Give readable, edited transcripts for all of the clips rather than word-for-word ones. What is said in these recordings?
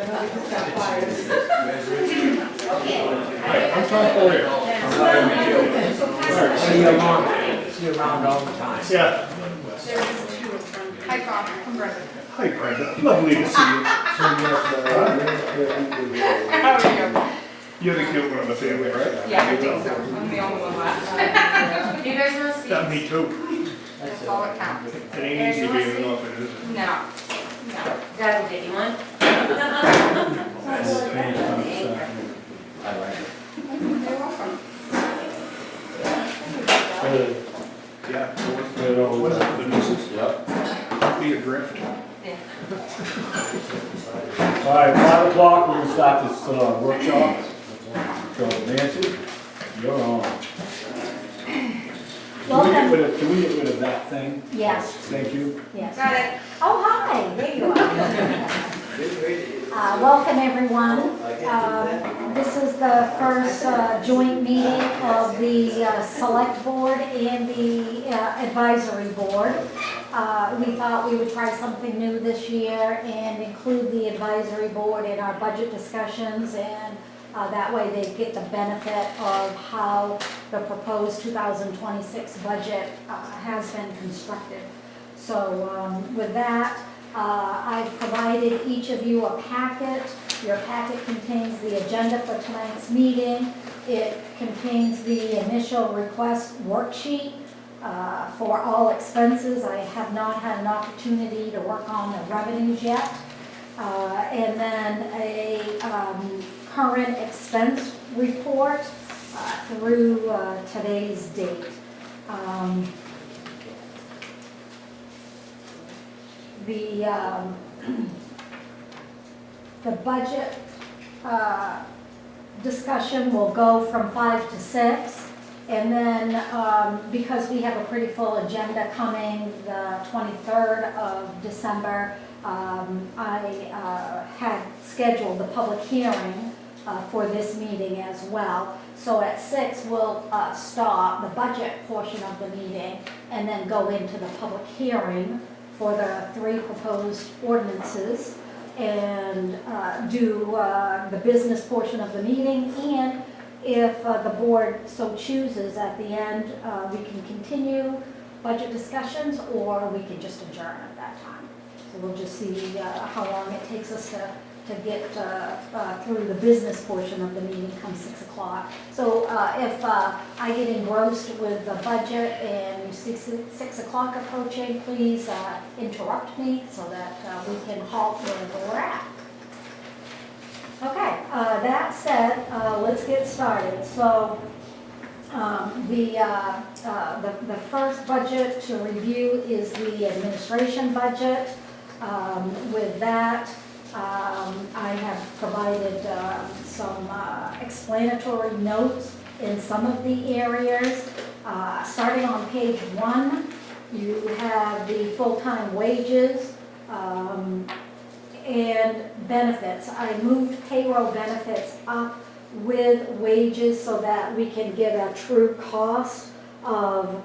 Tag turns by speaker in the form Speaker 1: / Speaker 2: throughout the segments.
Speaker 1: I'm trying for you.
Speaker 2: See you around all the time.
Speaker 1: Yeah.
Speaker 3: Hi, Bob. I'm Brenda.
Speaker 1: Hi, Brenda. Lovely to see you.
Speaker 3: How are you?
Speaker 1: You're the cute one of the family, right?
Speaker 3: Yeah, I think so. I'm the only one left. You guys want to see?
Speaker 1: That me too.
Speaker 3: That's all that counts.
Speaker 1: It ain't easy being an orphan, is it?
Speaker 3: No. No.
Speaker 4: Dad will get you one.
Speaker 3: You're welcome.
Speaker 1: Yeah. What is it, the nuisance?
Speaker 2: Yep.
Speaker 1: Be a drift.
Speaker 5: All right, 5 o'clock, we're gonna start this workshop. So Nancy, you're on. Can we get rid of that thing?
Speaker 6: Yes,
Speaker 5: Thank you.
Speaker 6: yes.
Speaker 3: Got it.
Speaker 6: Oh, hi, there you are. Welcome, everyone. This is the first joint meeting of the Select Board and the Advisory Board. We thought we would try something new this year and include the Advisory Board in our budget discussions, and that way they get the benefit of how the proposed 2026 budget has been constructed. So with that, I've provided each of you a packet. Your packet contains the agenda for tonight's meeting. It contains the initial request worksheet for all expenses. I have not had an opportunity to work on the revenues yet. And then a current expense report through today's date. The budget discussion will go from 5 to 6. And then because we have a pretty full agenda coming the 23rd of December, I had scheduled the public hearing for this meeting as well. So at 6, we'll stop the budget portion of the meeting and then go into the public hearing for the 3 proposed ordinances and do the business portion of the meeting. And if the board so chooses at the end, we can continue budget discussions, or we can just adjourn at that time. So we'll just see how long it takes us to get through the business portion of the meeting come 6 o'clock. So if I get engrossed with the budget and you see 6 o'clock approaching, please interrupt me so that we can halt where we're at. Okay, that said, let's get started. So the first budget to review is the administration budget. With that, I have provided some explanatory notes in some of the areas. Starting on page 1, you have the full-time wages and benefits. I moved payroll benefits up with wages so that we can get a true cost of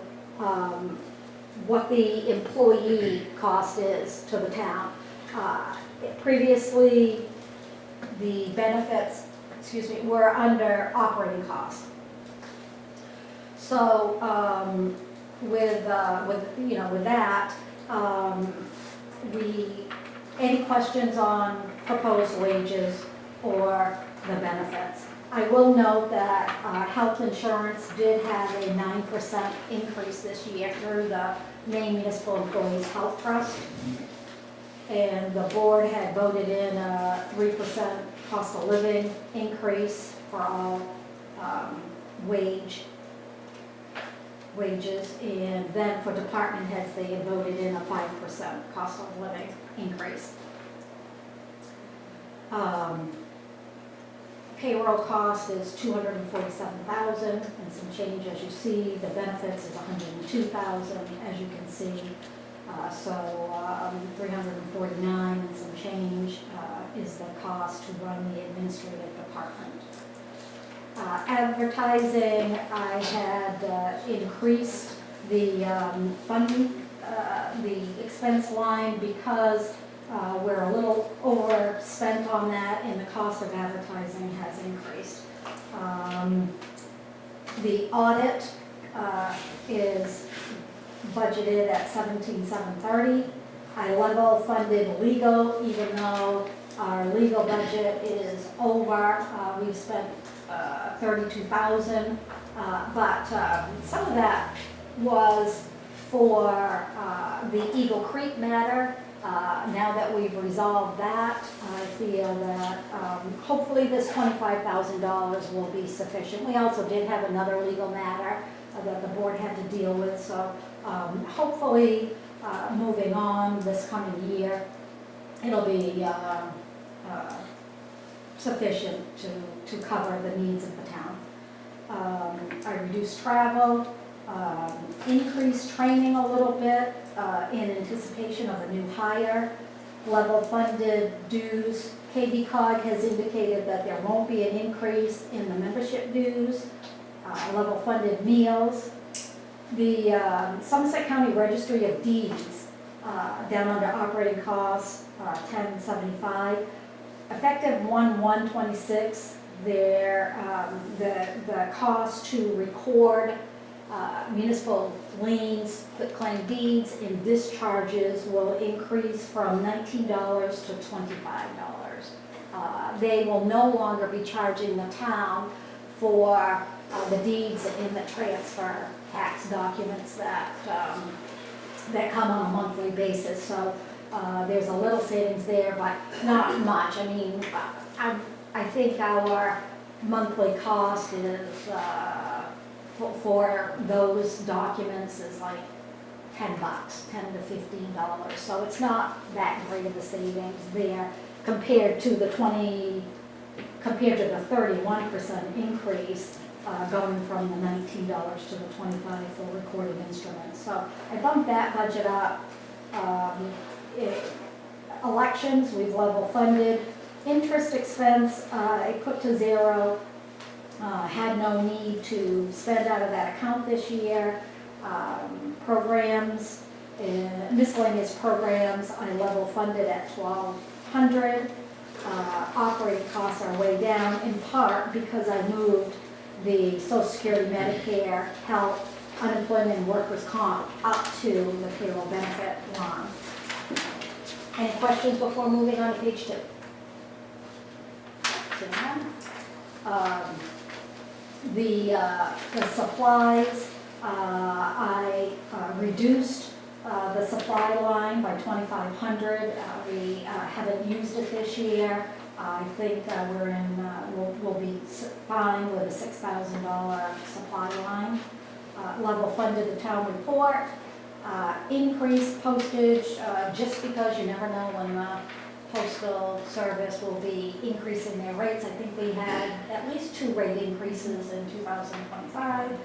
Speaker 6: what the employee cost is to the town. Previously, the benefits, were under operating costs. So with that, any questions on proposed wages or the benefits? I will note that health insurance did have a 9% increase this year through the Maine Municipal Employees Health Trust. And the board had voted in a 3% cost of living increase for all wages. And then for department heads, they had voted in a 5% cost of living increase. Payroll cost is $247,000 and some change, as you see. The benefits is $102,000, as you can see. So $349 and some change is the cost to run the administrative department. Advertising, I had increased the funding, the expense line because We're a little overspent on that, and the cost of advertising has increased. The audit is budgeted at 17,730. I level funded legal, even though our legal budget is over. We've spent 32,000, but some of that was for the Eagle Creek matter. Now that we've resolved that, I feel that hopefully this $25,000 will be sufficient. We also did have another legal matter that the board had to deal with, so hopefully moving on this coming year, it'll be sufficient to cover the needs of the town. I reduced travel, increased training a little bit in anticipation of a new hire, level funded dues. KB cog has indicated that there won't be an increase in the membership dues, level funded meals. The Somerset County Registry of Deeds, down under operating costs, 1075. Effective 1/1/26, the cost to record municipal liens, quitclaim deeds, and discharges will increase from $19 to $25. They will no longer be charging the town for the deeds and the transfer tax documents that come on a monthly basis. So there's a little savings there, but not much. I mean, I think our monthly cost is for those documents is like $10, $10 to $15. So it's not that great of a savings there compared to the 31% increase going from the $19 to the $25 for recording instruments. So I bumped that budget up. Elections, we've level funded. Interest expense, I put to zero. Had no need to spend out of that account this year. Programs, miscellaneous programs, I level funded at 1,200. Operating costs are way down, in part because I moved the Social Security, Medicare, health, unemployment, and workers' comp up to the payroll benefit line. Any questions before moving on to page 2? The supplies, I reduced the supply line by 2,500. We haven't used it this year. I think we'll be fine with a $6,000 supply line. Level funded the town report. Increased postage, just because you never know when the postal service will be increasing their rates. I think we had at least 2 rate increases in 2025.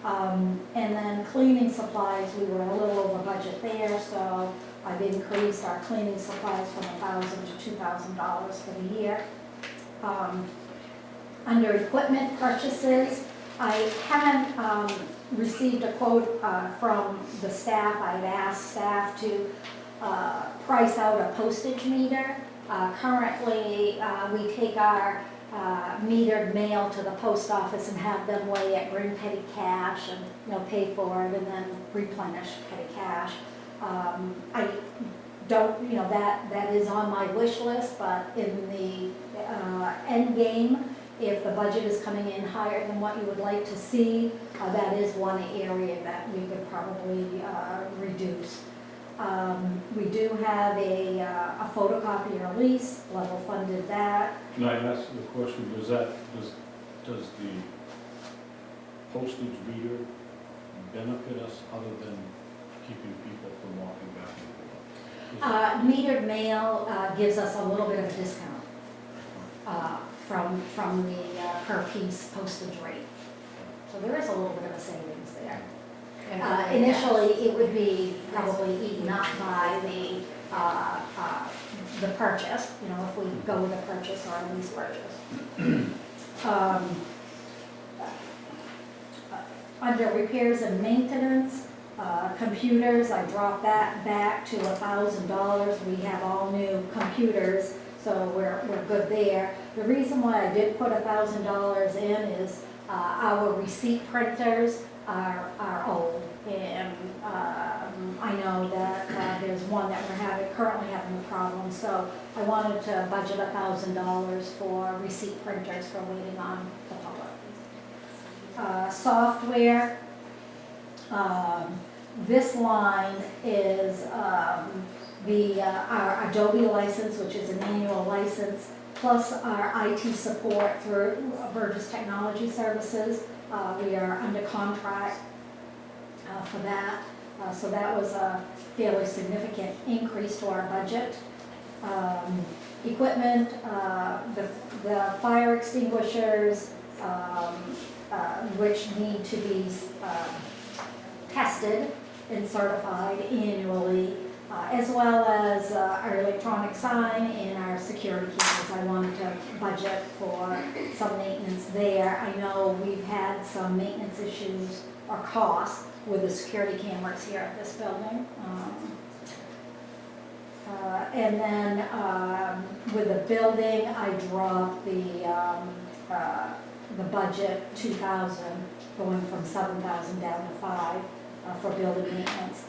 Speaker 6: And then cleaning supplies, we were a little over budget there, so I've increased our cleaning supplies from $1,000 to $2,000 for the year. Under equipment purchases, I haven't received a quote from the staff. I've asked staff to price out a postage meter. Currently, we take our metered mail to the post office and have them weigh it, bring petty cash, and pay for it, and then replenish petty cash. I don't, that is on my wish list, but in the end game, if the budget is coming in higher than what you would like to see, that is one area that we could probably reduce. We do have a photocopier lease, level funded that.
Speaker 5: Can I ask the question, does the postage meter benefit us other than keeping people from walking back and forth?
Speaker 6: Metered mail gives us a little bit of a discount from the per piece postage rate. So there is a little bit of a savings there. Initially, it would be probably eaten up by the purchase, if we go with a purchase or a lease purchase. Under repairs and maintenance, Computers, I dropped that back to $1,000. We have all new computers, so we're good there. The reason why I did put $1,000 in is our receipt printers are old, and I know that there's one that we're currently having a problem, so I wanted to budget $1,000 for receipt printers for waiting on the public. Software, this line is our Adobe license, which is an annual license, plus our IT support through Burgess Technology Services. We are under contract for that, so that was a fairly significant increase to our budget. Equipment, the fire extinguishers, which need to be tested and certified annually, as well as our electronic sign and our security cameras. I wanted to budget for some maintenance there. I know we've had some maintenance issues or costs with the security cameras here at this building. And then with the building, I dropped the budget 2,000, going from 7,000 down to 5 for building maintenance.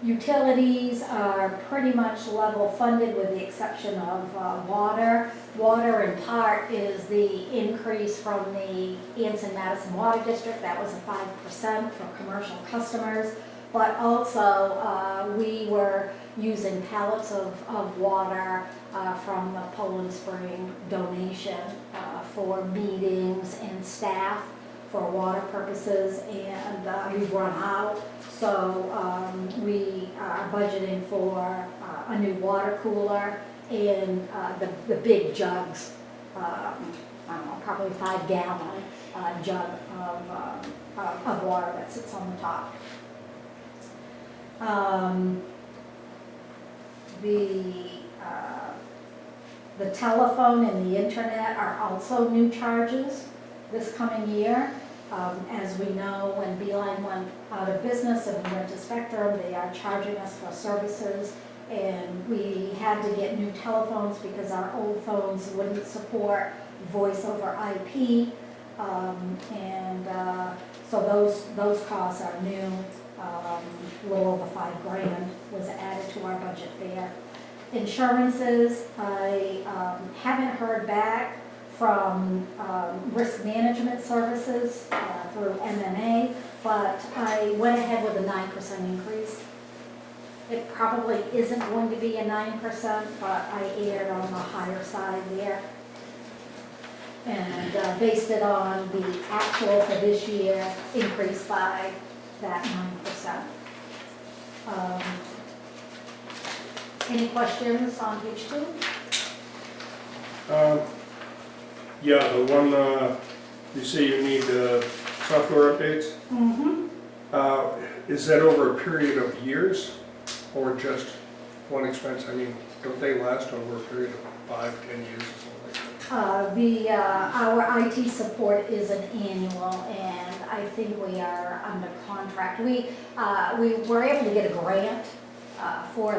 Speaker 6: Utilities are pretty much level funded with the exception of water. Water in part is the increase from the Anson Madison Water District. That was a 5% for commercial customers. But also we were using pallets of water from the Poland Spring donation for meetings and staff for water purposes, and we've run out. So we are budgeting for a new water cooler and the big jugs, I don't know, probably 5-gallon jug of water that sits on the top. The telephone and the internet are also new charges this coming year. As we know, when Beeline went out of business and we went to Spectrum, they are charging us for services, and we had to get new telephones because our old phones wouldn't support voice over IP, so those costs are new. A little over $5,000 was added to our budget there. Insurances, I haven't heard back from risk management services through MMA, but I went ahead with a 9% increase. It probably isn't going to be a 9%, but I erred on the higher side there. And based it on the actual for this year, increased by that 9%. Any questions on page 2?
Speaker 1: Yeah, the one, you say you need software updates?
Speaker 6: Mm-hmm.
Speaker 1: Is that over a period of years or just one expense? I mean, don't they last over a period of 5, 10 years or something like that?
Speaker 6: Our IT support is an annual, and I think we are under contract. We were able to get a grant for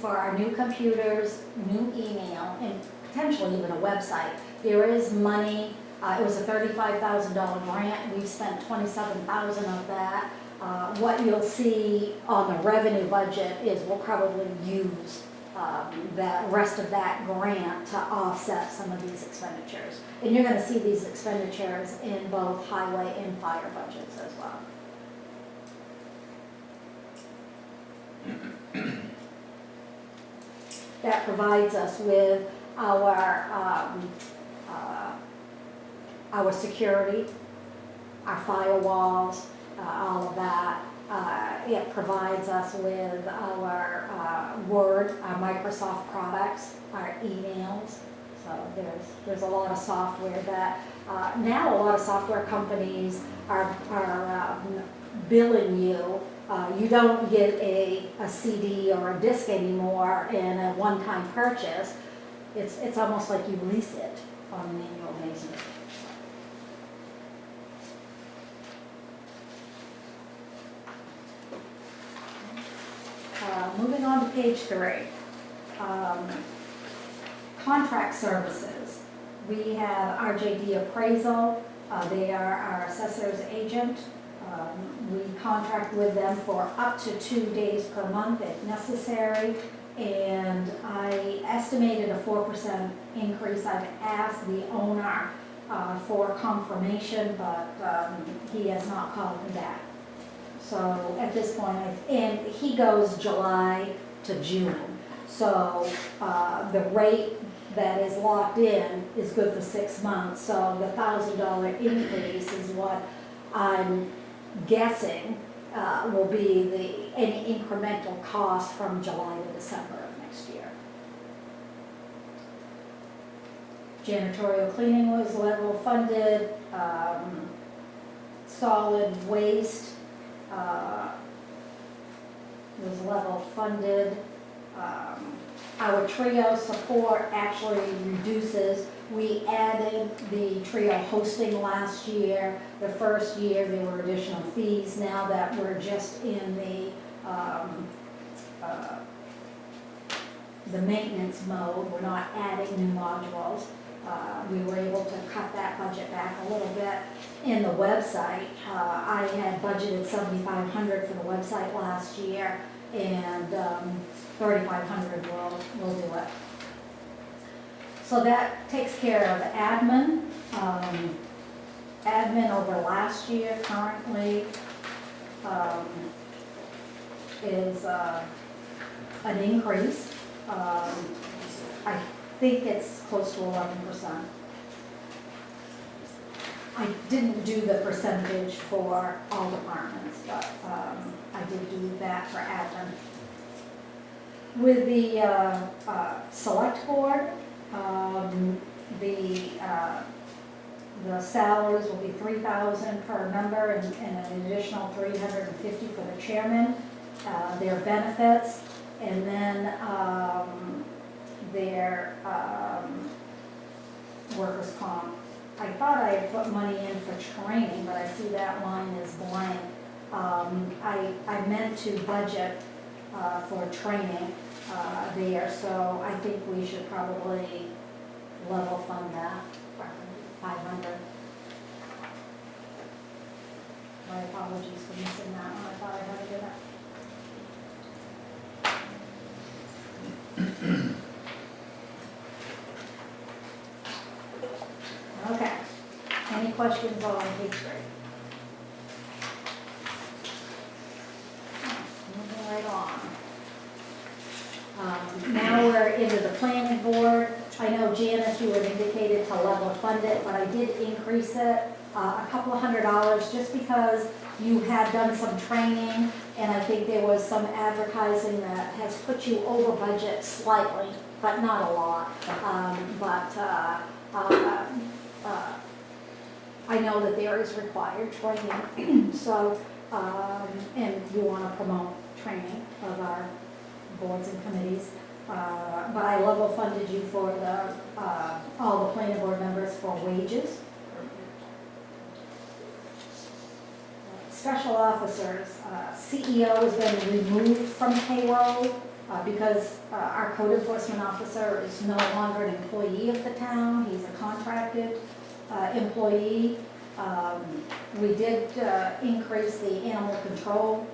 Speaker 6: our new computers, new email, and potentially even a website. There is money. It was a $35,000 grant. We've spent $27,000 of that. What you'll see on the revenue budget is we'll probably use the rest of that grant to offset some of these expenditures. And you're going to see these expenditures in both highway and fire budgets as well. That provides us with our security, our firewalls, all of that. It provides us with our Word, our Microsoft products, our emails. So there's a lot of software that now a lot of software companies are billing you. You don't get a CD or a disc anymore in a one-time purchase. It's almost like you lease it on an annual basis. Moving on to page 3. Contract services. We have RJD Appraisal. They are our assessor's agent. We contract with them for up to 2 days per month if necessary. And I estimated a 4% increase. I've asked the owner for confirmation, but he has not called me back. So at this point, and he goes July to June. So the rate that is locked in is good for 6 months. So the $1,000 increase is what I'm guessing will be any incremental cost from July to December of next year. Janitorial cleaning was level funded. Solid waste was level funded. Our trio support actually reduces. We added the trio hosting last year. The first year there were additional fees. Now that we're just in the maintenance mode, we're not adding new modules. We were able to cut that budget back a little bit. In the website, I had budgeted $7,500 for the website last year, and $3,500 will do it. So that takes care of admin. Admin over last year currently is an increase. I think it's close to 11%. I didn't do the percentage for all departments, but I did do that for admin. With the select board, the salaries will be $3,000 per member and an additional $350 for the chairman. Their benefits, and then their workers' comp. I thought I had put money in for training, but I see that line is blank. I meant to budget for training there, so I think we should probably level fund that, 500. My apologies for missing that one, I thought I had to do that. Okay, any questions on page 3? Moving right on. Now we're into the planning board. I know Janice, you had indicated to level fund it, but I did increase it a couple of $100 just because you had done some training, and I think there was some advertising that has put you over budget slightly, but not a lot. I know that there is required training, so, and you want to promote training of our boards and committees. But I level funded you for all the planning board members for wages. Special officers, CEO has been removed from payroll because our code enforcement officer is no longer an employee of the town. He's a contracted employee. We did increase the animal control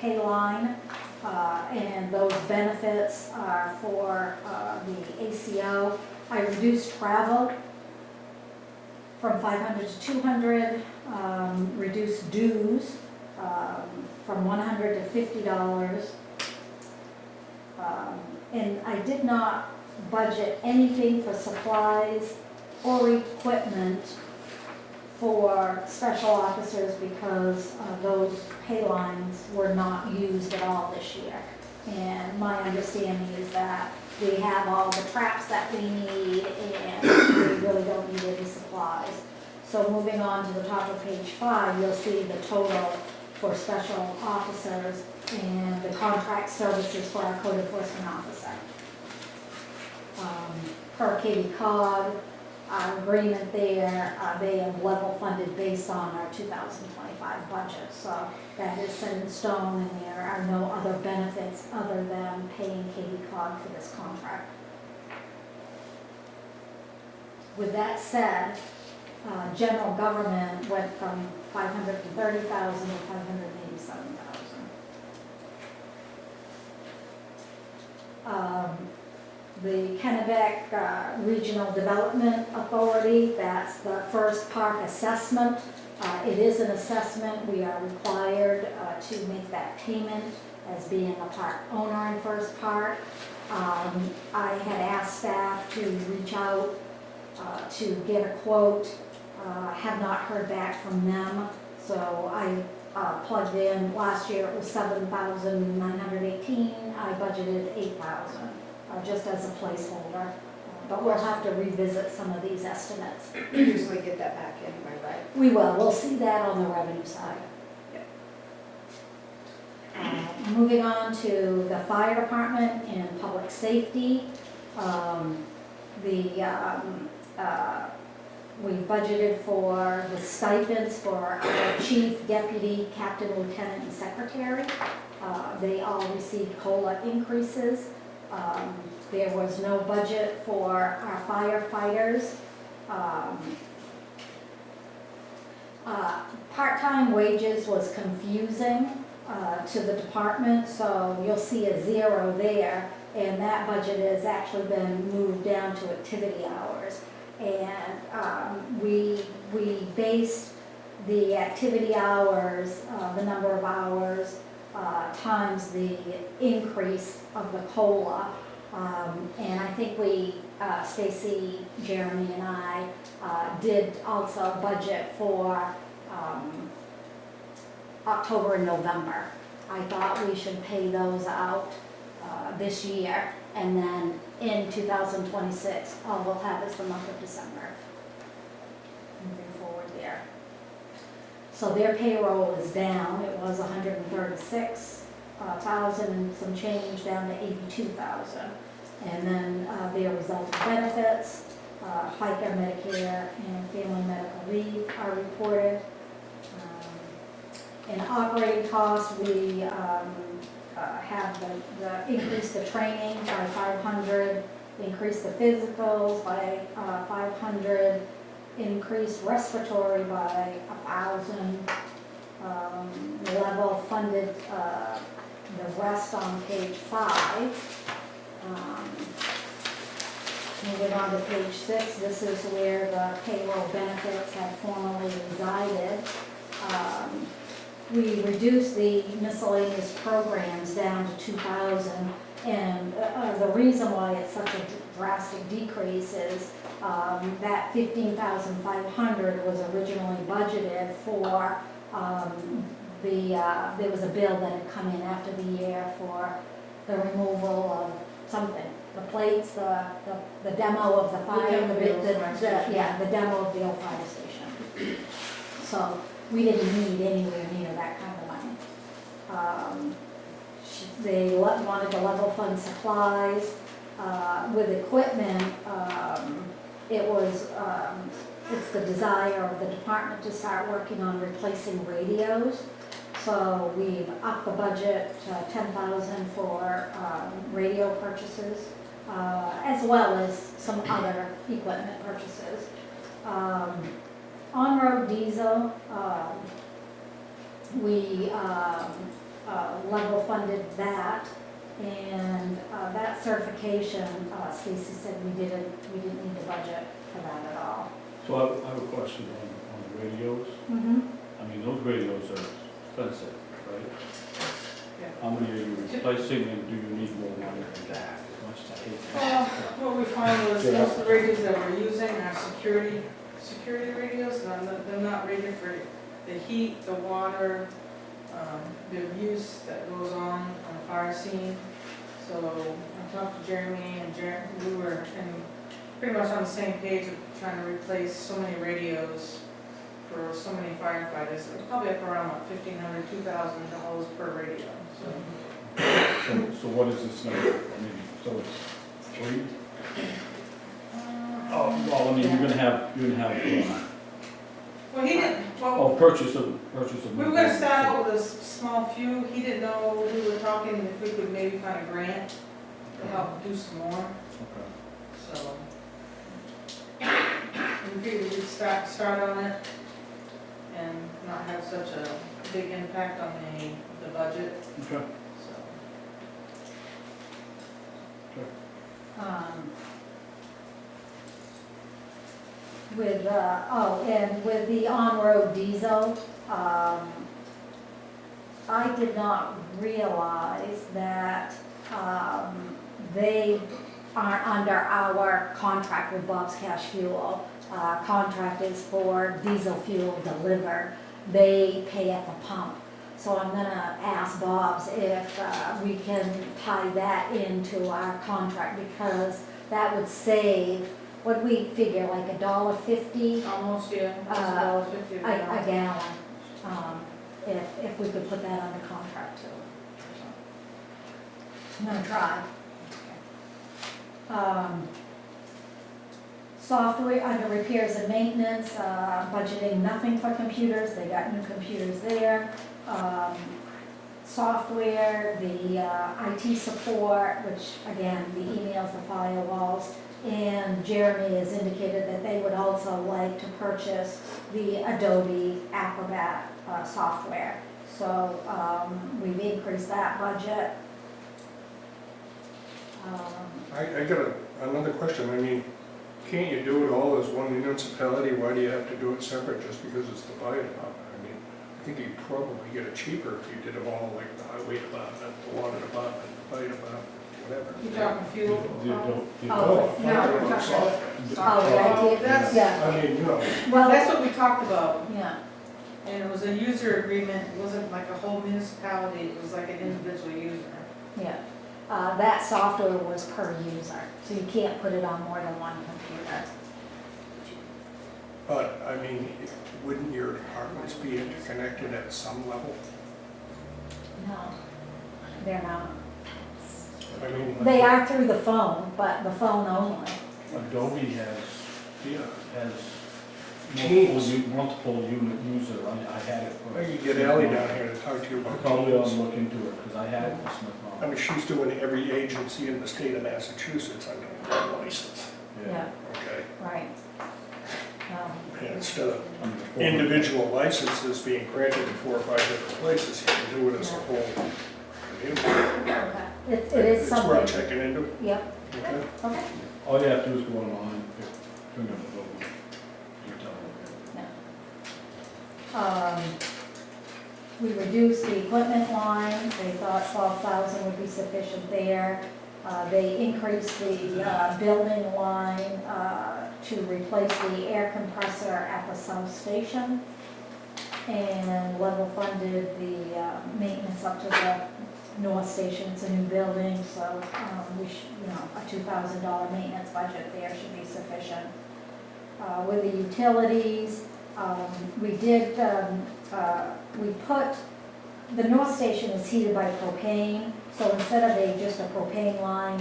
Speaker 6: pay line, and those benefits are for the ACO. I reduced travel from 500 to 200, reduced dues from $100 to $50. And I did not budget anything for supplies or equipment for special officers because those pay lines were not used at all this year. And my understanding is that we have all the traps that we need and we really don't need any supplies. So moving on to the top of page 5, you'll see the total for special officers and the contract services for our code enforcement officer. Per Katie Cog, our agreement there, they have level funded based on our 2025 budget. So that is set in stone, and there are no other benefits other than paying Katie Cog for this contract. With that said, general government went from 530,000 to 587,000. The Kennebec Regional Development Authority, that's the First Park assessment. It is an assessment. We are required to make that payment as being a park owner in First Park. I had asked staff to reach out to get a quote. Have not heard back from them, so I plugged in. Last year it was 7,918. I budgeted 8,000, just as a placeholder. But we'll have to revisit some of these estimates.
Speaker 4: You usually get that back anyway, right?
Speaker 6: We will. We'll see that on the revenue side. Moving on to the fire department and public safety. We've budgeted for the stipends for our chief, deputy, captain, lieutenant, and secretary. They all received COLA increases. There was no budget for our firefighters. Part-time wages was confusing to the department, so you'll see a 0 there, and that budget has actually been moved down to activity hours. And we based the activity hours, the number of hours, times the increase of the COLA. And I think we, Stacy, Jeremy, and I did also budget for October and November. I thought we should pay those out this year, and then in 2026, all we'll have is the month of December. Moving forward there. So their payroll is down. It was 136,000 and some change, down to 82,000. And then their resulting benefits, FICA, Medicare, and family medical leave are reported. In operating costs, we have the increase the training by 500, increase the physicals by 500, increase respiratory by 1,000, level funded the rest on page 5. Moving on to page 6, this is where the payroll benefits have formerly resided. We reduced the miscellaneous programs down to 2,000, and the reason why it's such a drastic decrease is that 15,500 was originally budgeted for there was a bill that had come in after the year for the removal of something, the plates, the demo of the fire, the demo of the old fire station. So we didn't need anywhere near that kind of money. They wanted to level fund supplies. With equipment, it's the desire of the department to start working on replacing radios. So we've upped the budget to 10,000 for radio purchases, as well as some other equipment purchases. On-road diesel, we level funded that, and that certification, Stacy said we didn't need the budget for that at all.
Speaker 5: So I have a question on the radios.
Speaker 6: Mm-hmm.
Speaker 5: I mean, those radios are expensive, right?
Speaker 3: Yeah.
Speaker 5: How many are you replacing, and do you need more money than that? As much as I hate that.
Speaker 3: What we found was most of the radios that we're using are security radios. They're not rated for the heat, the water, the abuse that goes on a fire scene. So I talked to Jeremy, and we were pretty much on the same page of trying to replace so many radios for so many firefighters. It's probably up around like $1,500, $2,000 per radio.
Speaker 5: So what is this number? I mean, so it's 3?
Speaker 3: I
Speaker 5: Oh, well, I mean, you're gonna have,
Speaker 3: Well, he didn't, well,
Speaker 5: oh, purchase of.
Speaker 3: we were gonna start out with a small few, he didn't know, we were talking if we could maybe find a grant to help do some more,
Speaker 5: Okay.
Speaker 3: so. We figured we'd start on it and not have such a big impact on the budget,
Speaker 5: Okay.
Speaker 3: so.
Speaker 6: And with the on-road diesel, I did not realize that, they aren't under our contract with Bob's Cash Fuel. Contract is for diesel fuel delivered. They pay at the pump. So I'm gonna ask Bob's if we can tie that into our contract, because that would save, what we figure, like $1.50
Speaker 3: Almost, yeah, almost $1.50
Speaker 6: a gallon, if we could put that under contract too. I'm gonna try. Software under repairs and maintenance, budgeting nothing for computers, they got new computers there. Software, the IT support, which again, the emails, the firewalls, and Jeremy has indicated that they would also like to purchase the Adobe Acrobat software. So we've increased that budget.
Speaker 1: I got another question. I mean, can't you do it all as one municipality? Why do you have to do it separate just because it's the fire department? I mean, I think you'd probably get it cheaper if you did them all like the highway department, the water department, the fire department, whatever.
Speaker 3: You talking fuel?
Speaker 1: Oh,
Speaker 6: no,
Speaker 1: fire
Speaker 3: we're
Speaker 1: department
Speaker 3: talking-
Speaker 1: software.
Speaker 6: Oh, the idea,
Speaker 3: That's-
Speaker 6: yeah,
Speaker 1: I mean, you know,
Speaker 6: well,
Speaker 3: That's what we talked about,
Speaker 6: yeah,
Speaker 3: and it was a user agreement, it wasn't like a whole municipality, it was like an individual user.
Speaker 6: yeah. That software was per user, so you can't put it on more than one computer.
Speaker 1: but I mean, wouldn't your departments be interconnected at some level?
Speaker 6: No, they're not.
Speaker 1: I mean,
Speaker 6: They are through the phone, but the phone only.
Speaker 5: Adobe has
Speaker 1: yeah.
Speaker 5: multiple unit user, I had it for.
Speaker 1: I could get Ally down here to talk to you
Speaker 5: I
Speaker 1: about
Speaker 5: probably ought to
Speaker 1: Teams.
Speaker 5: look into it, because I had it for Smith
Speaker 1: I mean, she's doing every agency in the state of Massachusetts under one license,
Speaker 6: Yeah,
Speaker 1: okay?
Speaker 6: right.
Speaker 1: And instead of
Speaker 5: Under the phone.
Speaker 1: individual licenses being granted in 4 or 5 different places, you can do it as a whole community.
Speaker 6: Okay. It is
Speaker 1: It's
Speaker 6: something.
Speaker 1: worth checking into.
Speaker 6: Yep,
Speaker 1: Okay.
Speaker 6: okay.
Speaker 5: All you have to do is go online, bring up the logo, you tell them.
Speaker 6: We reduced the equipment line, they thought 12,000 would be sufficient there. They increased the building line to replace the air compressor at the South Station, and level funded the maintenance up to the North Station. It's a new building, so we should, a $2,000 maintenance budget there should be sufficient. With the utilities, we put, the North Station is heated by propane, so instead of just a propane line,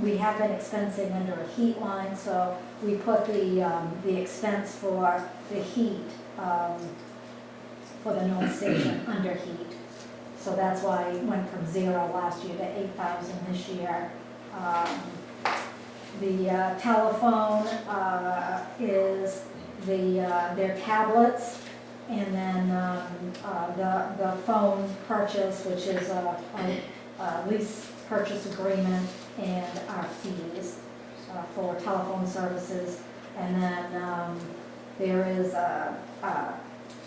Speaker 6: we have been expensing under a heat line, so we put the expense for the heat for the North Station under heat. So that's why it went from 0 last year to 8,000 this year. The telephone is their tablets, and then the phone purchase, which is a lease purchase agreement, and our fees for telephone services. And then there is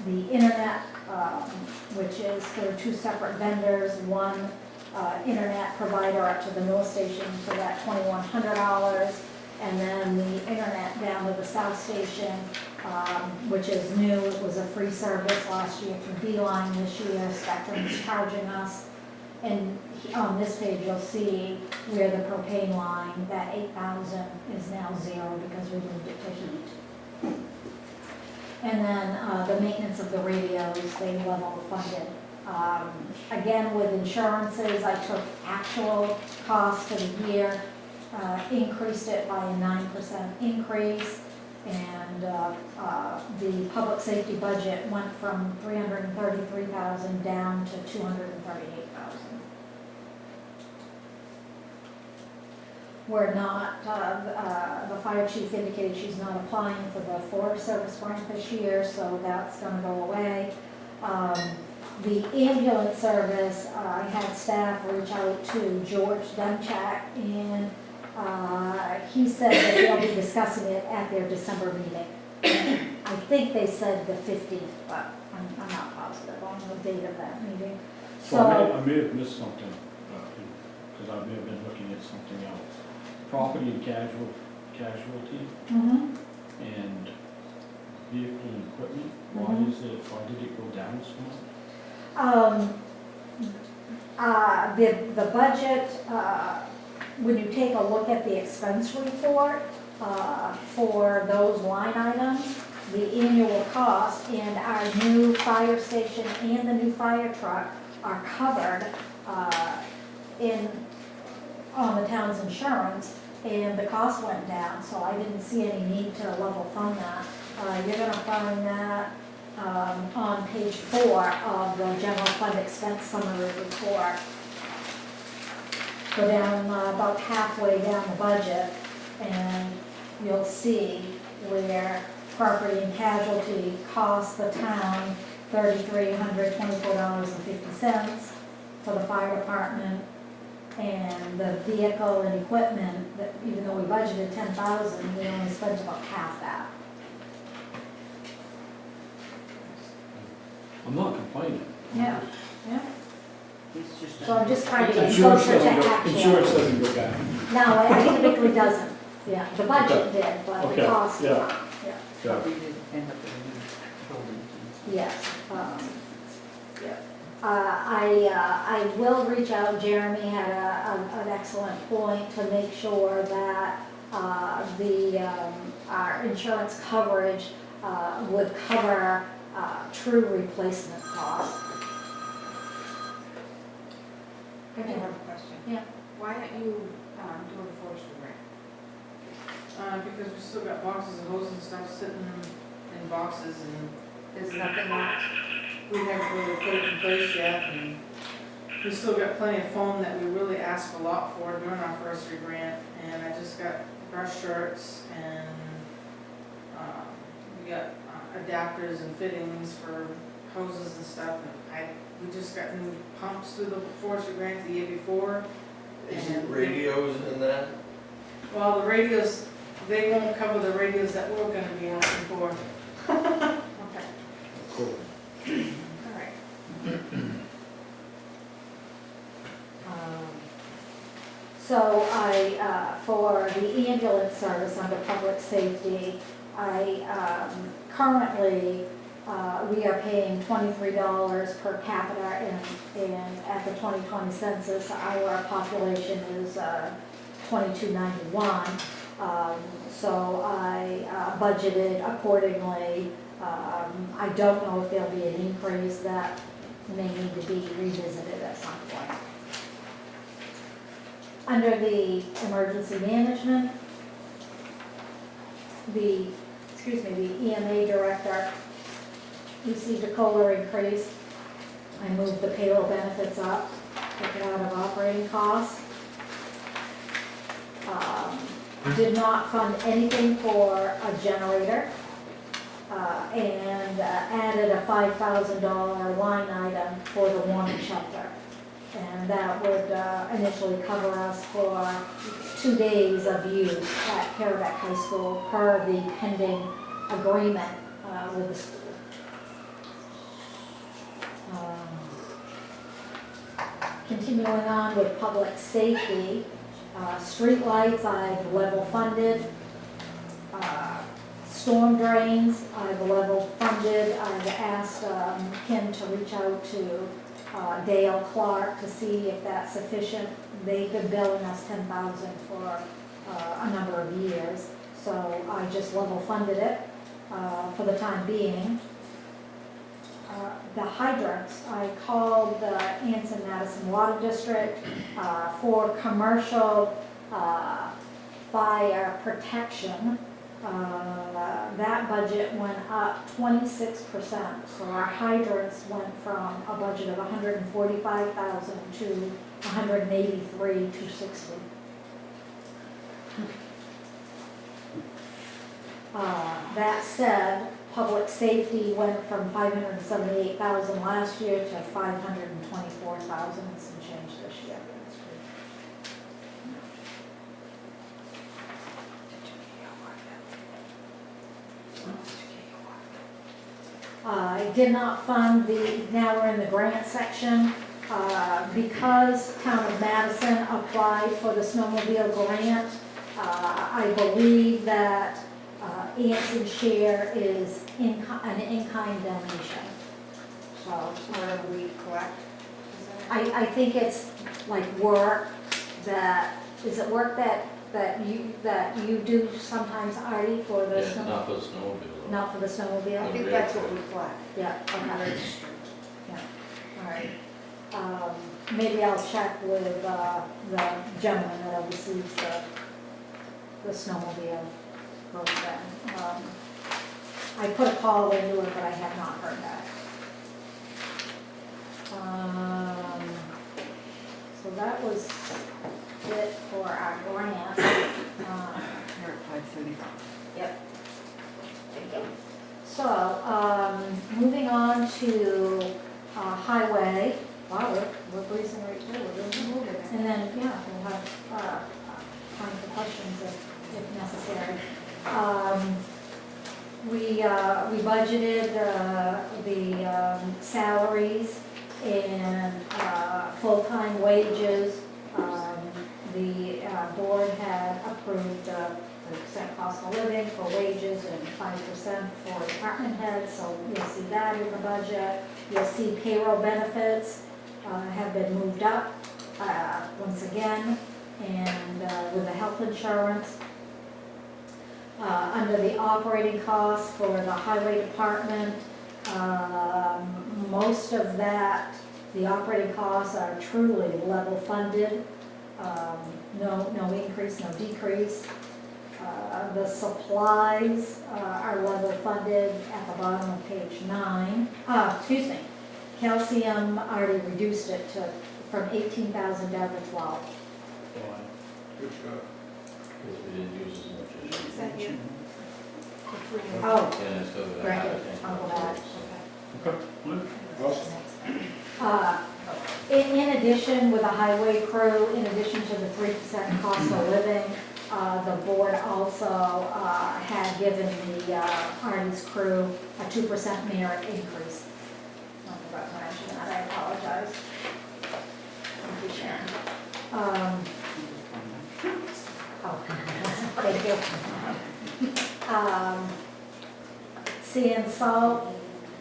Speaker 6: the internet, which is, there are 2 separate vendors. One internet provider up to the North Station for that $2,100, and then the internet down to the South Station, which is new. It was a free service last year through Beeline. This year Spectrum is charging us. And on this page you'll see where the propane line, that 8,000 is now 0 because we moved it to heat. And then the maintenance of the radios, they level funded. Again, with insurances, I took actual costs for the year, increased it by a 9% increase. And the public safety budget went from 333,000 down to 238,000. We're not, the fire chief indicated she's not applying for the Forest Service grant this year, so that's gonna go away. The ambulance service, I had staff reach out to George Dunchak, and he said that they'll be discussing it at their December meeting. I think they said the 15th, but I'm not positive on the date of that meeting.
Speaker 5: So I may have missed something, because I may have been looking at something else. Property and casualty
Speaker 6: Mhm.
Speaker 5: and vehicle and equipment, why did it go down so much?
Speaker 6: The budget, when you take a look at the expense report, for those line items, the annual cost and our new fire station and the new fire truck are covered, on the town's insurance, and the cost went down, so I didn't see any need to level fund that. You're gonna find that on page 4 of the general fund expense summary report. Go down about halfway down the budget, and you'll see where property and casualty cost the town $3,324.50 for the fire department, and the vehicle and equipment, that even though we budgeted 10,000, we only spent about half that.
Speaker 5: I'm not complaining.
Speaker 6: Yeah, yeah.
Speaker 2: It's just.
Speaker 6: So I'm just trying to get
Speaker 5: Insurance
Speaker 6: closer to
Speaker 5: doesn't go,
Speaker 6: actual.
Speaker 5: insurance doesn't go down.
Speaker 6: No, it typically doesn't. Yeah, the budget did, but the
Speaker 5: Okay,
Speaker 6: cost did
Speaker 5: yeah.
Speaker 6: not. Yeah,
Speaker 5: Yeah.
Speaker 2: We did end up in a new building.
Speaker 6: yes. Yeah. I will reach out, Jeremy had an excellent point to make sure that our insurance coverage would cover true replacement costs.
Speaker 4: I do have a question.
Speaker 6: Yeah.
Speaker 4: Why aren't you doing the forestry grant?
Speaker 3: Because we still got boxes of hose and stuff sitting in boxes, and
Speaker 4: There's nothing that,
Speaker 3: we haven't really put it in place yet, and we still got plenty of foam that we really asked a lot for during our forestry grant, and I just got brush shirts, and we got adapters and fittings for hoses and stuff, and we just got new pumps through the forestry grant the year before.
Speaker 7: Isn't radios in that?
Speaker 3: Well, the radios, they won't cover the radios that we're gonna be asking for.
Speaker 4: okay,
Speaker 5: Cool.
Speaker 4: all right.
Speaker 6: So for the ambulance service under public safety, currently, we are paying $23 per capita, and at the 2020 census, our population is 2291. So I budgeted accordingly. I don't know if there'll be an increase. That may need to be revisited at some point. Under the emergency management, the EMA director received a COLA increase. I moved the payroll benefits up, took it out of operating costs. Did not fund anything for a generator, and added a $5,000 line item for the warming shelter. And that would initially cover us for 2 days of use at Carrabeck High School per the pending agreement with the school. Continuing on with public safety, streetlights I've level funded. Storm drains I've level funded. I've asked Kim to reach out to Dale Clark to see if that's sufficient. They've been billing us $10,000 for a number of years, so I just level funded it for the time being. The hydrants, I called the Anson Madison Water District for commercial fire protection, that budget went up 26%. So our hydrants went from a budget of 145,000 to 183,260. That said, public safety went from 578,000 last year to 524,000 and some change this year. I did not fund now we're in the grant section, because Town of Madison applied for the snowmobile grant. I believe that Anson's share is an in-kind donation. So
Speaker 4: Where do we collect? Is that-
Speaker 6: I think it's like work that, is it work that you do sometimes, Artie, for the
Speaker 8: Yeah,
Speaker 6: snow?
Speaker 8: not for the snowmobile.
Speaker 6: Not for the
Speaker 4: I
Speaker 6: snowmobile?
Speaker 4: think that's what we collect.
Speaker 6: Yeah, okay.
Speaker 4: Registered.
Speaker 6: All right. Maybe I'll check with the gentleman that oversees the snowmobile program. I put a call into it, but I have not heard back. So that was it for our grant.
Speaker 2: You're at 5:35.
Speaker 6: Yep. Thank you. So, moving on to highway. Wow, we're breezing right through it, isn't it? And then, yeah, we'll have time for questions if necessary. We budgeted the salaries and full-time wages. The board had approved the percent cost of living for wages and 5% for department heads, so you'll see that in the budget. You'll see payroll benefits have been moved up once again, and with the health insurance. Under the operating costs for the highway department, most of that, the operating costs are truly level funded. No increase, no decrease. The supplies are level funded at the bottom of page 9. Excuse me, calcium already reduced it from 18,000 down to 12.
Speaker 1: Good job.
Speaker 8: Because we didn't use as much as you.
Speaker 4: Is that here?
Speaker 6: Oh,
Speaker 8: Yeah, it's still got
Speaker 6: right,
Speaker 8: a tank
Speaker 6: I'll go
Speaker 8: on
Speaker 6: back.
Speaker 8: it, so.
Speaker 5: Okay.
Speaker 1: Awesome.
Speaker 6: In addition, with the highway crew, in addition to the 3% cost of living, the board also had given the Artie's crew a 2% merit increase. I forgot to mention that, I apologize. Thank you, Sharon. Thank you. Sand salt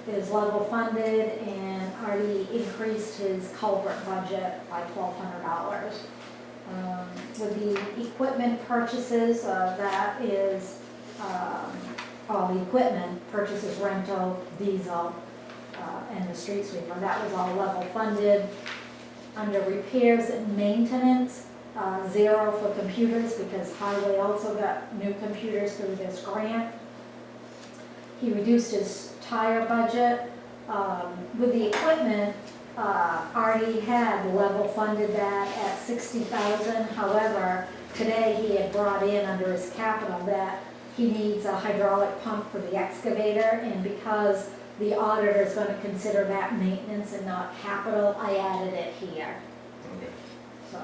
Speaker 6: is level funded, and Artie increased his culvert budget by $1,200. With the equipment purchases, that is, all the equipment purchases, rental, diesel, and the street sweeper, that was all level funded. Under repairs and maintenance, 0 for computers, because highway also got new computers through this grant. He reduced his tire budget. With the equipment, Artie had level funded that at 60,000. However, today he had brought in under his capital that he needs a hydraulic pump for the excavator, and because the auditor is going to consider that maintenance and not capital, I added it here.
Speaker 8: Okay.
Speaker 6: So,